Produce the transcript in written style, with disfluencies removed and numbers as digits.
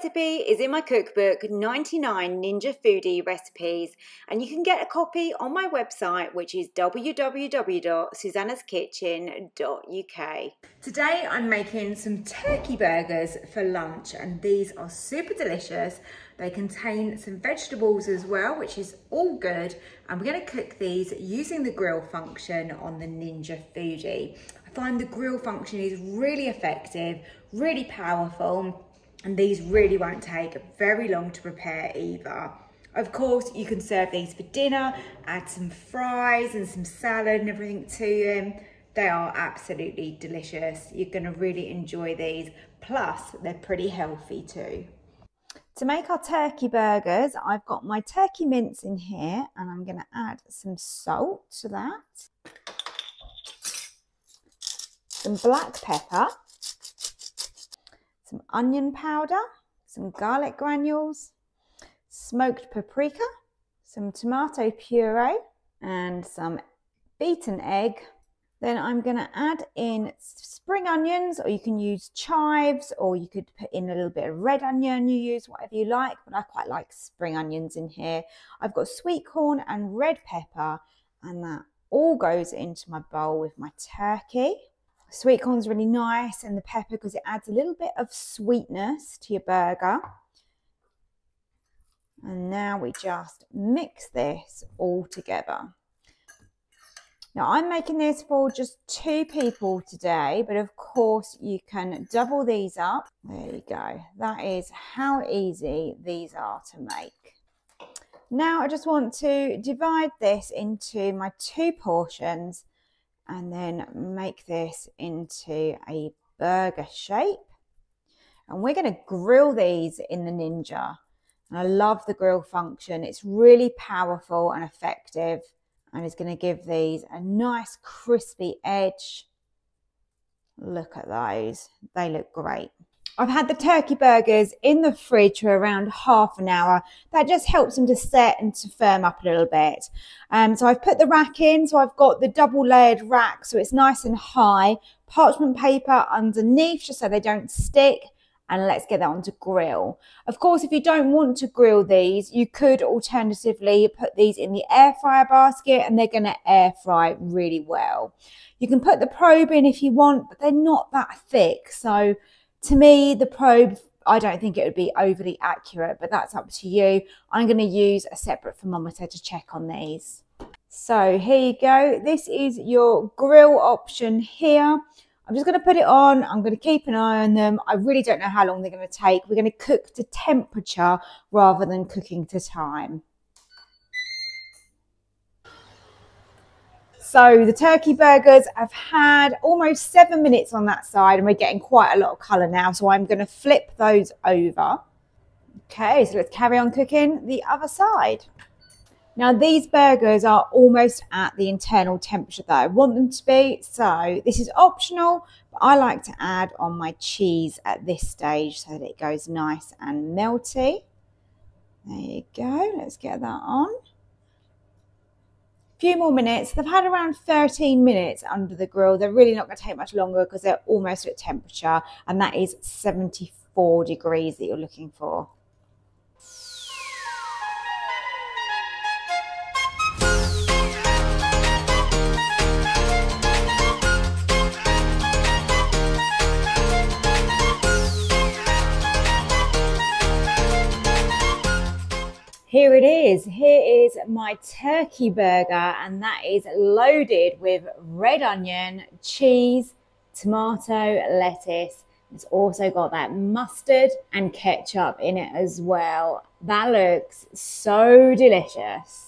recipe is in my cookbook, 99 Ninja Foodi Recipes, and you can get a copy on my website, which is www.susannahskitchen.uk. Today I'm making some turkey burgers for lunch, and these are super delicious. They contain some vegetables as well, which is all good, and we're going to cook these using the grill function on the Ninja Foodi. I find the grill function is really effective, really powerful, and these really won't take very long to prepare either. Of course, you can serve these for dinner, add some fries and some salad and everything to them. They are absolutely delicious. You're going to really enjoy these. Plus, they're pretty healthy too. To make our turkey burgers, I've got my turkey mince in here, and I'm going to add some salt to that, some black pepper, some onion powder, some garlic granules, smoked paprika, some tomato puree, and some beaten egg. Then I'm going to add in spring onions, or you can use chives, or you could put in a little bit of red onion. You use whatever you like, but I quite like spring onions in here. I've got sweet corn and red pepper, and that all goes into my bowl with my turkey. Sweet corn's really nice, and the pepper, because it adds a little bit of sweetness to your burger. And now we just mix this all together. Now I'm making this for just 2 people today, but of course you can double these up. There you go. That is how easy these are to make. Now I just want to divide this into my 2 portions and then make this into a burger shape. And we're going to grill these in the Ninja. And I love the grill function. It's really powerful and effective, and it's going to give these a nice crispy edge. Look at those. They look great. I've had the turkey burgers in the fridge for around half an hour. That just helps them to set and to firm up a little bit. So I've put the rack in. So I've got the double layered rack, so it's nice and high. Parchment paper underneath just so they don't stick. And let's get that onto grill. Of course, if you don't want to grill these, you could alternatively put these in the air fryer basket, and they're going to air fry really well. You can put the probe in if you want, but they're not that thick. So to me, the probe, I don't think it would be overly accurate, but that's up to you. I'm going to use a separate thermometer to check on these. So here you go. This is your grill option here. I'm just going to put it on. I'm going to keep an eye on them. I really don't know how long they're going to take. We're going to cook to temperature rather than cooking to time. So the turkey burgers have had almost 7 minutes on that side, and we're getting quite a lot of colour now. So I'm going to flip those over. Okay, so let's carry on cooking the other side. Now these burgers are almost at the internal temperature that I want them to be, so this is optional, but I like to add on my cheese at this stage so that it goes nice and melty. There you go, let's get that on. A few more minutes. They've had around 13 minutes under the grill. They're really not going to take much longer because they're almost at temperature, and that is 74 degrees that you're looking for. Here it is. Here is my turkey burger, and that is loaded with red onion, cheese, tomato, lettuce. It's also got that mustard and ketchup in it as well. That looks so delicious.